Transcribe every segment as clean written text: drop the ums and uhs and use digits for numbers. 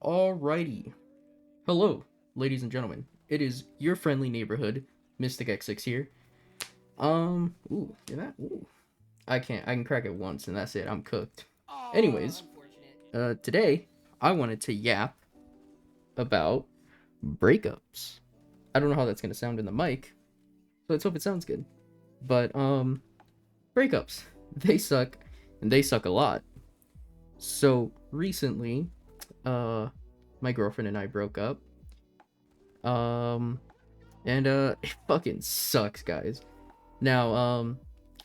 Alrighty. Hello, ladies and gentlemen. It is your friendly neighborhood, Mystic X6 here. Hear that? Ooh. I can crack it once and that's it. I'm cooked. Anyways, today I wanted to yap about breakups. I don't know how that's gonna sound in the mic, so let's hope it sounds good. But breakups. They suck, and they suck a lot. So recently, my girlfriend and I broke up. Um, and it fucking sucks, guys. Now,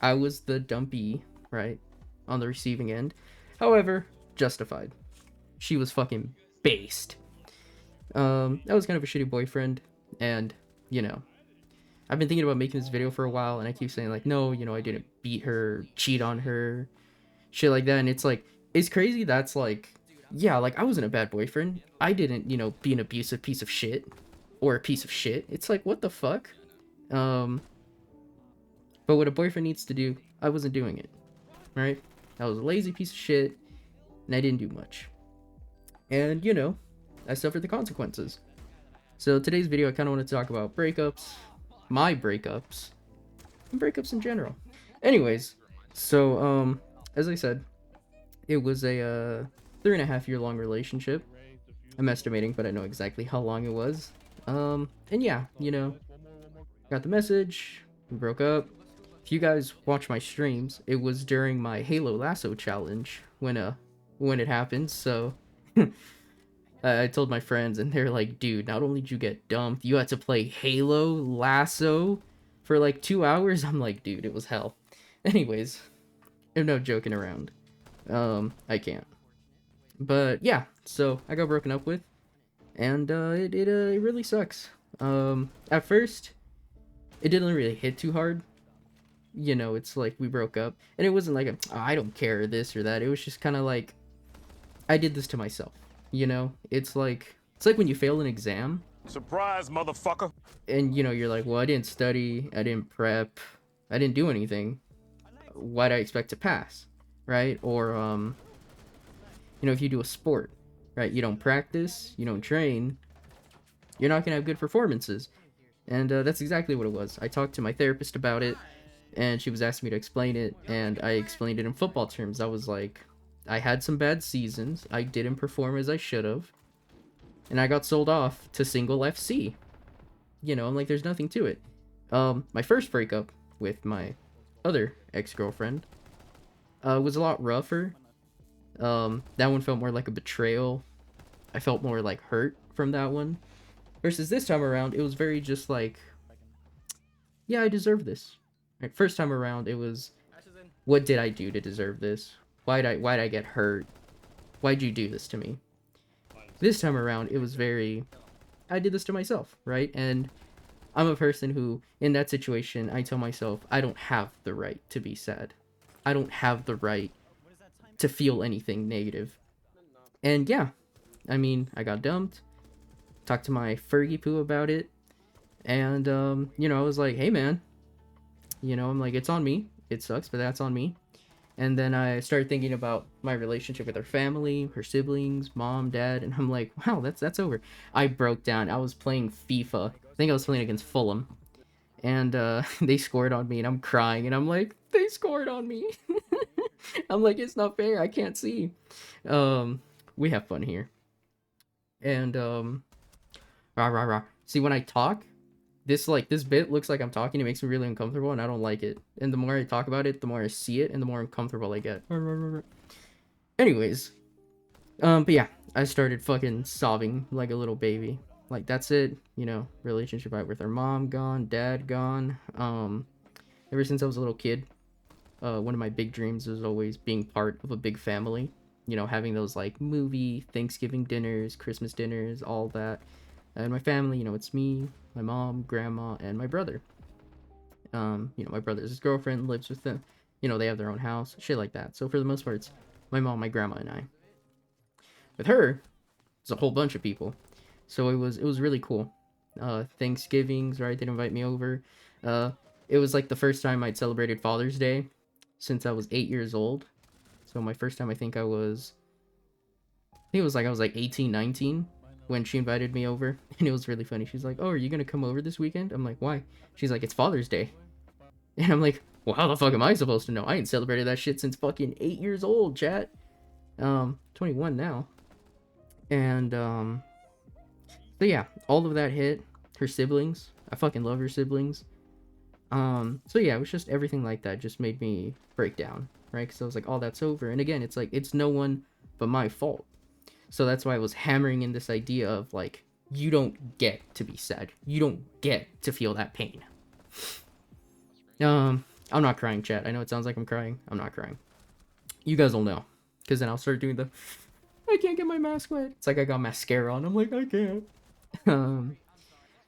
I was the dumpy, right, on the receiving end. However, justified. She was fucking based. I was kind of a shitty boyfriend, and you know, I've been thinking about making this video for a while, and I keep saying like, no, I didn't beat her, cheat on her, shit like that, and it's like, it's crazy. That's like, yeah, like I wasn't a bad boyfriend. I didn't, be an abusive piece of shit or a piece of shit. It's like, what the fuck? Um, but what a boyfriend needs to do, I wasn't doing it, right? I was a lazy piece of shit, and I didn't do much. And, I suffered the consequences. So today's video, I kind of want to talk about breakups, my breakups, and breakups in general. Anyways, so, as I said, it was a 3.5 year long relationship. I'm estimating, but I know exactly how long it was. And yeah, got the message, we broke up. If you guys watch my streams, it was during my Halo Lasso challenge when it happened. So I told my friends, and they're like, "Dude, not only did you get dumped, you had to play Halo Lasso for like 2 hours." I'm like, "Dude, it was hell." Anyways, I'm no joking around. I can't. But yeah, so I got broken up with, and it really sucks. At first, it didn't really hit too hard. It's like we broke up, and it wasn't like I don't care this or that. It was just kind of like I did this to myself. It's like when you fail an exam. Surprise, motherfucker. And you're like, well, I didn't study, I didn't prep, I didn't do anything. Why'd I expect to pass, right? Or if you do a sport, right, you don't practice, you don't train, you're not gonna have good performances. And that's exactly what it was. I talked to my therapist about it, and she was asking me to explain it, and I explained it in football terms. I was like, I had some bad seasons, I didn't perform as I should have, and I got sold off to single FC. I'm like, there's nothing to it. My first breakup with my other ex-girlfriend was a lot rougher. That one felt more like a betrayal. I felt more like hurt from that one. Versus this time around, it was very just like, yeah, I deserve this. Right, first time around, it was, what did I do to deserve this? Why'd I get hurt? Why'd you do this to me? This time around, it was very, I did this to myself, right? And I'm a person who, in that situation, I tell myself, I don't have the right to be sad. I don't have the right to feel anything negative. And yeah, I mean, I got dumped, talked to my Fergie poo about it, and, I was like, hey man, I'm like, it's on me. It sucks, but that's on me. And then I started thinking about my relationship with her family, her siblings, mom, dad, and I'm like, wow, that's over. I broke down. I was playing FIFA. I think I was playing against Fulham. And they scored on me, and I'm crying, and I'm like, they scored on me. I'm like, it's not fair. I can't see. Um, we have fun here. And rah rah rah. See, when I talk, this bit looks like I'm talking. It makes me really uncomfortable, and I don't like it. And the more I talk about it, the more I see it, and the more uncomfortable I get. Anyways, but yeah, I started fucking sobbing like a little baby. Like, that's it. Relationship right with her mom gone, dad gone. Ever since I was a little kid, one of my big dreams was always being part of a big family. Having those like movie Thanksgiving dinners, Christmas dinners, all that. And my family, it's me, my mom, grandma, and my brother. My brother's girlfriend lives with them. They have their own house, shit like that. So for the most part, it's my mom, my grandma, and I. With her, it's a whole bunch of people. So it was really cool. Thanksgivings, right? They'd invite me over. It was like the first time I'd celebrated Father's Day since I was 8 years old. So my first time, I think I was think it was like I was like 18, 19 when she invited me over, and it was really funny. She's like, "Oh, are you gonna come over this weekend?" I'm like, "Why?" She's like, "It's Father's Day," and I'm like, "Well, how the fuck am I supposed to know? I ain't celebrated that shit since fucking 8 years old, chat." 21 now, and so yeah, all of that hit. Her siblings, I fucking love her siblings. So yeah, it was just everything like that just made me break down, right? Because I was like, "Oh, that's over." And again, it's like it's no one but my fault. So that's why I was hammering in this idea of like, you don't get to be sad. You don't get to feel that pain. I'm not crying, chat. I know it sounds like I'm crying. I'm not crying. You guys will know, because then I'll start doing the I can't get my mask wet. It's like I got mascara on. I'm like, I can't. Um,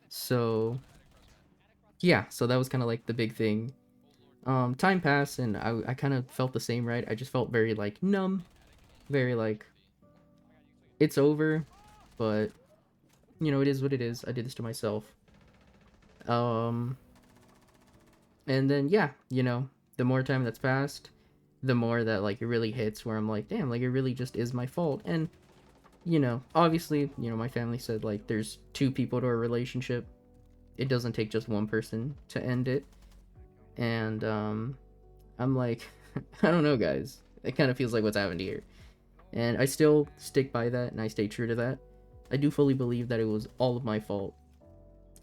so yeah, so that was kind of like the big thing. Time passed and I kind of felt the same, right? I just felt very like numb, very like it's over, but you know, it is what it is. I did this to myself. Um, and then yeah, you know, the more time that's passed, the more that like it really hits where I'm like, damn, like it really just is my fault. And you know, obviously, you know, my family said like there's two people to a relationship. It doesn't take just one person to end it. And I'm like, I don't know, guys. It kind of feels like what's happened here. And I still stick by that and I stay true to that. I do fully believe that it was all of my fault.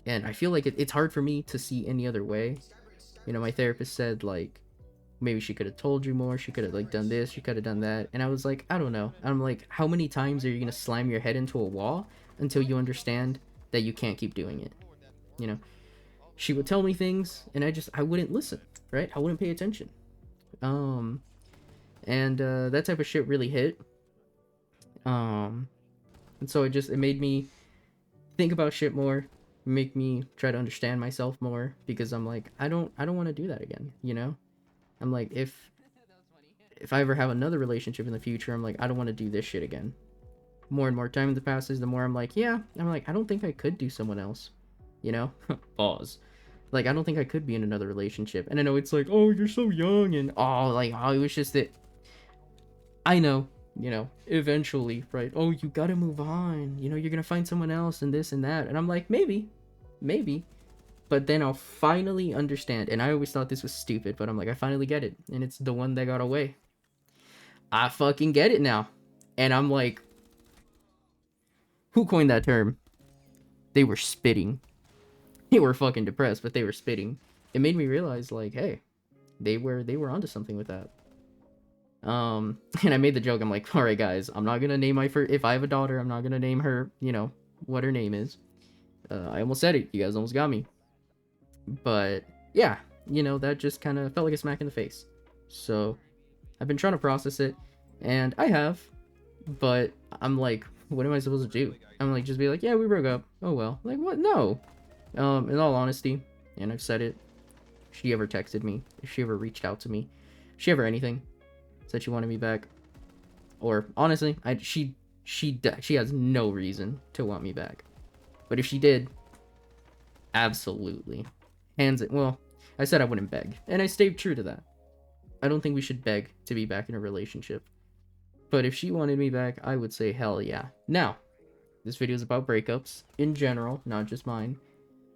And I feel like it's hard for me to see any other way. You know, my therapist said, like, maybe she could have told you more. She could have, like, done this. She could have done that. And I was like, I don't know. I'm like, how many times are you going to slam your head into a wall until you understand that you can't keep doing it? You know, she would tell me things and I wouldn't listen, right? I wouldn't pay attention. Um, and that type of shit really hit. Um, and so it made me think about shit more, make me try to understand myself more because I'm like, I don't want to do that again, you know? I'm like, if I ever have another relationship in the future, I'm like, I don't want to do this shit again. More and more time that passes, the more I'm like, yeah, I'm like, I don't think I could do someone else, you know? Pause. Like, I don't think I could be in another relationship. And I know it's like, oh, you're so young, and oh, like, oh, it was just that I know, you know, eventually, right? Oh, you gotta move on. You know, you're gonna find someone else and this and that. And I'm like, maybe, maybe. But then I'll finally understand. And I always thought this was stupid, but I'm like, I finally get it. And it's the one that got away. I fucking get it now. And I'm like, who coined that term? They were spitting. They were fucking depressed, but they were spitting. It made me realize, like, hey, they were onto something with that. And I made the joke. I'm like, all right, guys, I'm not gonna name my first. If I have a daughter, I'm not gonna name her. You know what her name is. I almost said it. You guys almost got me. But yeah, you know that just kind of felt like a smack in the face. So I've been trying to process it, and I have. But I'm like, what am I supposed to do? I'm like, just be like, yeah, we broke up. Oh well. Like what? No. In all honesty, and I've said it. If she ever texted me, if she ever reached out to me, if she ever anything, said she wanted me back, or honestly, she has no reason to want me back. But if she did, absolutely, hands it. Well, I said I wouldn't beg, and I stayed true to that. I don't think we should beg to be back in a relationship. But if she wanted me back, I would say hell yeah. Now, this video is about breakups in general, not just mine.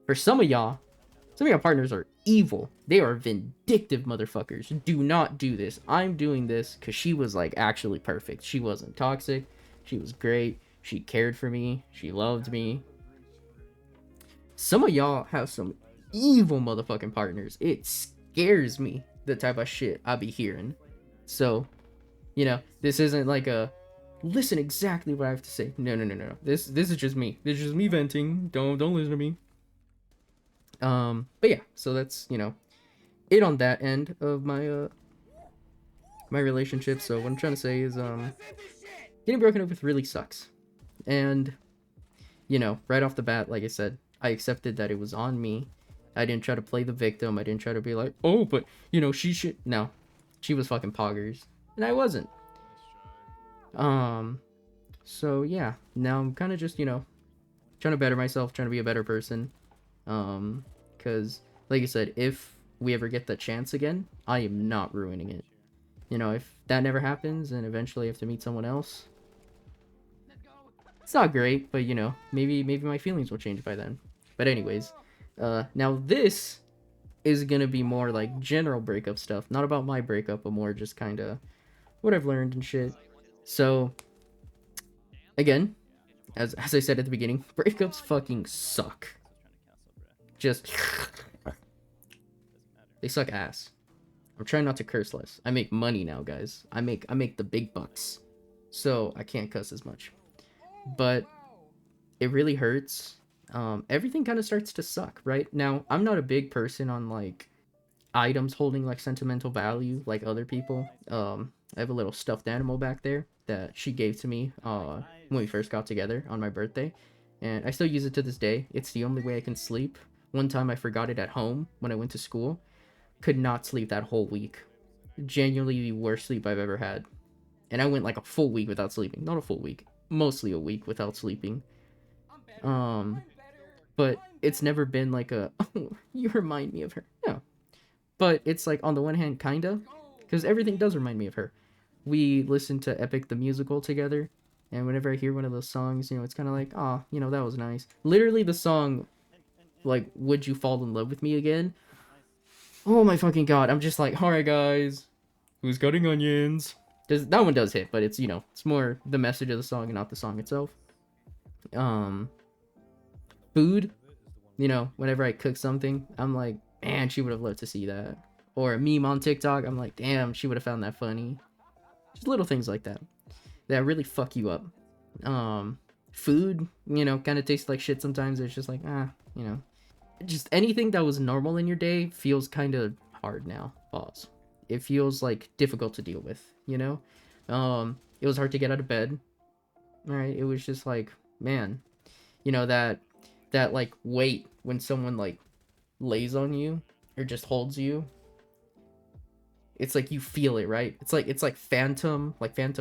For some of y'all partners are evil. They are vindictive motherfuckers. Do not do this. I'm doing this because she was like actually perfect. She wasn't toxic. She was great. She cared for me. She loved me. Some of y'all have some evil motherfucking partners. It scares me the type of shit I be hearing. So, you know, this isn't like a listen exactly what I have to say. No, no, no, no. This is just me. This is just me venting. Don't listen to me. But yeah, so that's, you know, it on that end of my relationship. So what I'm trying to say is getting broken up with really sucks. And you know, right off the bat, like I said, I accepted that it was on me. I didn't try to play the victim. I didn't try to be like, oh, but you know, she should. No, she was fucking poggers, and I wasn't. So yeah, now I'm kind of just, you know, trying to better myself, trying to be a better person. Because like I said, if we ever get the chance again, I am not ruining it. You know, if that never happens and eventually I have to meet someone else, It's not great, but you know, maybe my feelings will change by then. But anyways, now this is gonna be more like general breakup stuff, not about my breakup, but more just kind of what I've learned and shit. So again, as I said at the beginning, breakups fucking suck. Just they suck ass. I'm trying not to curse less. I make money now, guys. I make the big bucks, so I can't cuss as much. But it really hurts. Everything kind of starts to suck, right? Now, I'm not a big person on like items holding like sentimental value like other people. I have a little stuffed animal back there that she gave to me when we first got together on my birthday, and I still use it to this day. It's the only way I can sleep. One time I forgot it at home when I went to school. Could not sleep that whole week. Genuinely the worst sleep I've ever had. And I went like a full week without sleeping. Not a full week, mostly a week without sleeping. Um, but it's never been like a oh, you remind me of her. No, but it's like on the one hand, kinda, because everything does remind me of her. We listened to Epic the musical together, and whenever I hear one of those songs, you know, it's kind of like, oh, you know, that was nice. Literally, the song, like, "Would You Fall in Love with Me Again?" Oh my fucking god! I'm just like, all right, guys, who's cutting onions? That one does hit, but it's you know, it's more the message of the song and not the song itself. Um, food, you know, whenever I cook something, I'm like, man, she would have loved to see that. Or a meme on TikTok, I'm like, damn, she would have found that funny. Just little things like that that really fuck you up. Um, food, you know, kind of tastes like shit sometimes. It's just like, you know, just anything that was normal in your day feels kind of hard now. Pause. It feels like difficult to deal with, you know? It was hard to get out of bed. All right, it was just like, man, you know that like weight when someone like lays on you or just holds you. It's like you feel it, right? It's like phantom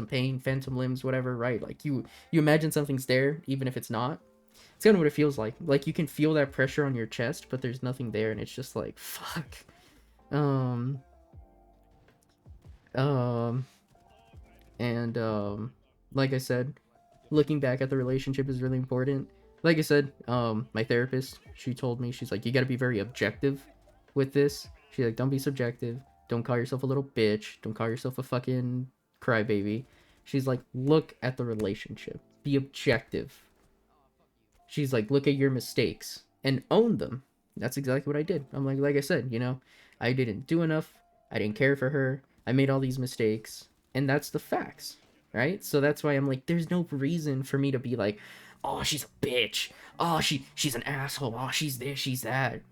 pain, phantom limbs, whatever, right? Like you imagine something's there even if it's not. It's kind of what it feels like. Like you can feel that pressure on your chest, but there's nothing there, and it's just like fuck. Um, um, and like I said, looking back at the relationship is really important. Like I said, my therapist, she told me, she's like, you gotta be very objective with this. She's like, don't be subjective. Don't call yourself a little bitch. Don't call yourself a fucking crybaby. She's like, look at the relationship. Be objective. She's like, look at your mistakes and own them. That's exactly what I did. I'm like I said, you know, I didn't do enough. I didn't care for her. I made all these mistakes. And that's the facts, right? So that's why I'm like, there's no reason for me to be like, oh, she's a bitch. Oh, she's an asshole. Oh, she's this, she's that.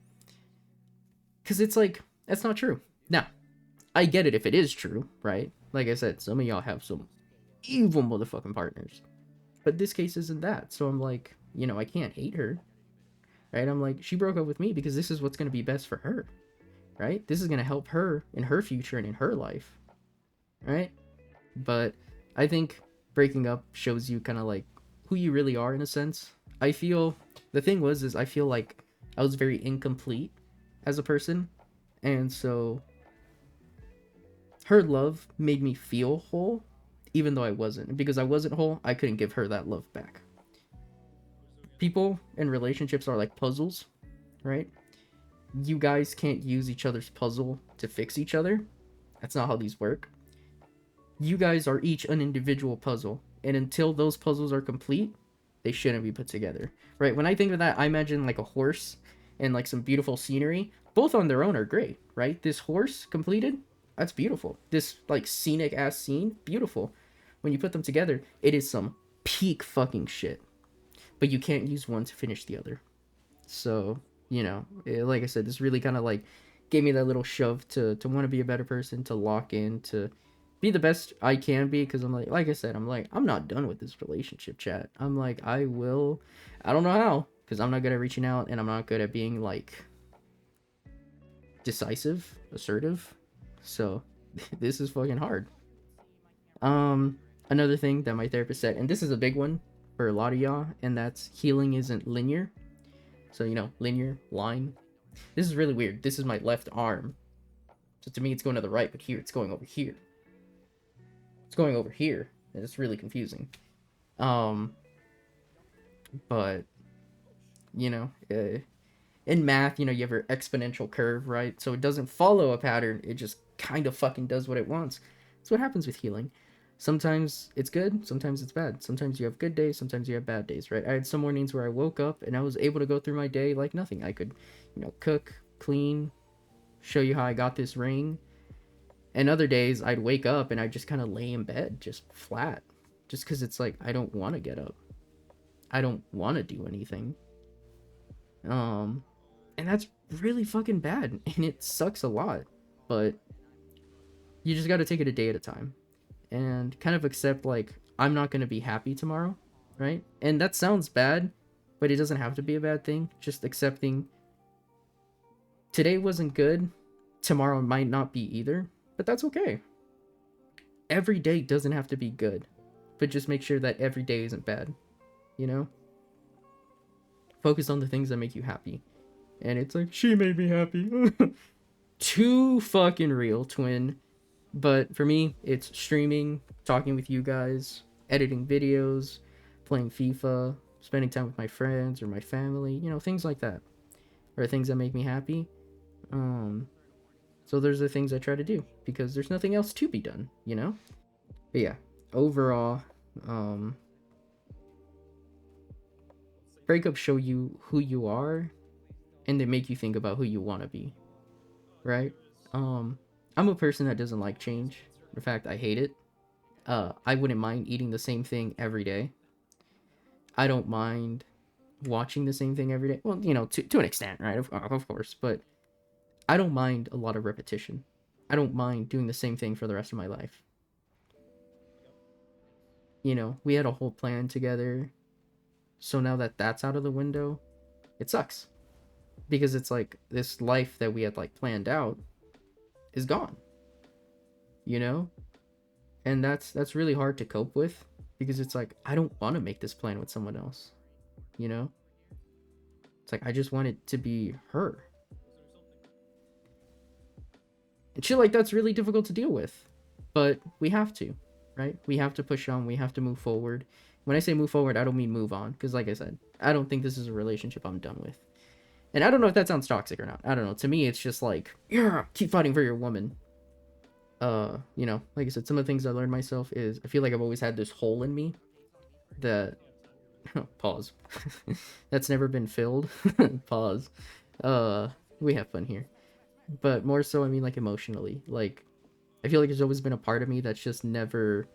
Because it's like, that's not true. Now, I get it if it is true, right? Like I said, some of y'all have some evil motherfucking partners. But this case isn't that. So I'm like, you know, I can't hate her, right? I'm like, she broke up with me because this is what's going to be best for her, right? This is going to help her in her future and in her life, right? But I think breaking up shows you kind of like who you really are in a sense. I feel the thing is I feel like I was very incomplete as a person, and so her love made me feel whole even though I wasn't. And because I wasn't whole, I couldn't give her that love back. People and relationships are like puzzles, right? You guys can't use each other's puzzle to fix each other. That's not how these work. You guys are each an individual puzzle, and until those puzzles are complete, they shouldn't be put together, right? When I think of that, I imagine like a horse and like some beautiful scenery. Both on their own are great, right? This horse completed, that's beautiful. This like scenic ass scene, beautiful. When you put them together, it is some peak fucking shit. But you can't use one to finish the other. So, you know, like I said, this really kind of like gave me that little shove to want to be a better person, to lock in, to be the best I can be. Because I'm like I said, I'm like, I'm not done with this relationship, chat. I'm like, I don't know how, because I'm not good at reaching out, and I'm not good at being like decisive, assertive. So this is fucking hard. Another thing that my therapist said, and this is a big one for a lot of y'all, and that's healing isn't linear. So, you know, linear, line. This is really weird. This is my left arm. So to me, it's going to the right, but here, it's going over here. It's going over here, and it's really confusing. Um, But you know, in math, you know, you have your exponential curve, right? So it doesn't follow a pattern, it just kind of fucking does what it wants. That's what happens with healing. Sometimes it's good, sometimes it's bad. Sometimes you have good days, sometimes you have bad days, right? I had some mornings where I woke up and I was able to go through my day like nothing. I could, you know, cook, clean, show you how I got this ring. And other days I'd wake up and I'd just kind of lay in bed, just flat. Just because it's like, I don't want to get up. I don't want to do anything. Um, and that's really fucking bad. And it sucks a lot. But you just got to take it a day at a time. And kind of accept, like, I'm not going to be happy tomorrow. Right? And that sounds bad, but it doesn't have to be a bad thing. Just accepting today wasn't good. Tomorrow might not be either. But that's okay. Every day doesn't have to be good, but just make sure that every day isn't bad, you know? Focus on the things that make you happy. And it's like, she made me happy. Too fucking real, twin. But for me, it's streaming, talking with you guys, editing videos, playing FIFA, spending time with my friends or my family, you know, things like that. Or things that make me happy. So those are the things I try to do because there's nothing else to be done, you know? But yeah, overall, breakups show you who you are and they make you think about who you want to be, right? I'm a person that doesn't like change. In fact, I hate it. I wouldn't mind eating the same thing every day. I don't mind watching the same thing every day. Well, you know, to an extent, right? Of course, but I don't mind a lot of repetition. I don't mind doing the same thing for the rest of my life. You know, we had a whole plan together. So now that that's out of the window, it sucks. Because it's like this life that we had like planned out is gone. You know? And that's really hard to cope with because it's like I don't want to make this plan with someone else. You know? It's like I just want it to be her. And shit like that's really difficult to deal with. But we have to, right? We have to push on, we have to move forward. When I say move forward, I don't mean move on because like I said, I don't think this is a relationship I'm done with. And I don't know if that sounds toxic or not. I don't know. To me, it's just like, yeah, keep fighting for your woman. You know, like I said, some of the things I learned myself is I feel like I've always had this hole in me that pause. That's never been filled. Pause. We have fun here. But more so I mean like emotionally. Like I feel like there's always been a part of me that's just never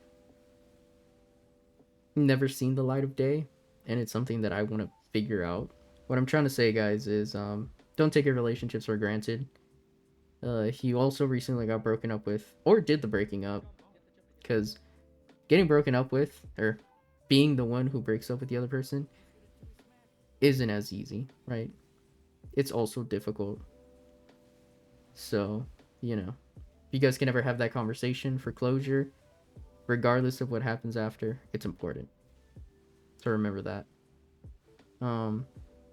seen the light of day. And it's something that I want to figure out. What I'm trying to say, guys, is don't take your relationships for granted. He also recently got broken up with, or did the breaking up, because getting broken up with, or being the one who breaks up with the other person, isn't as easy, right? It's also difficult. So, you know, you guys can ever have that conversation for closure, regardless of what happens after, it's important to remember that.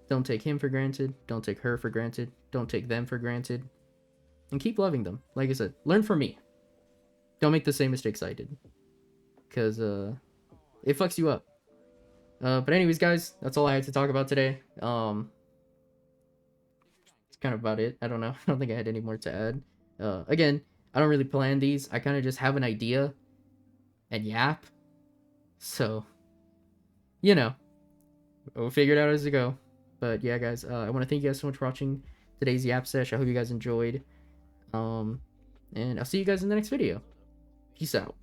Don't take him for granted. Don't take her for granted. Don't take them for granted. And keep loving them. Like I said, learn from me. Don't make the same mistakes I did. Because, it fucks you up. But anyways, guys, that's all I had to talk about today. It's kind of about it. I don't know. I don't think I had any more to add. Again, I don't really plan these. I kind of just have an idea and yap. So, you know, we'll figure it out as we go. But yeah, guys, I want to thank you guys so much for watching today's yap sesh. I hope you guys enjoyed. And I'll see you guys in the next video. Peace out.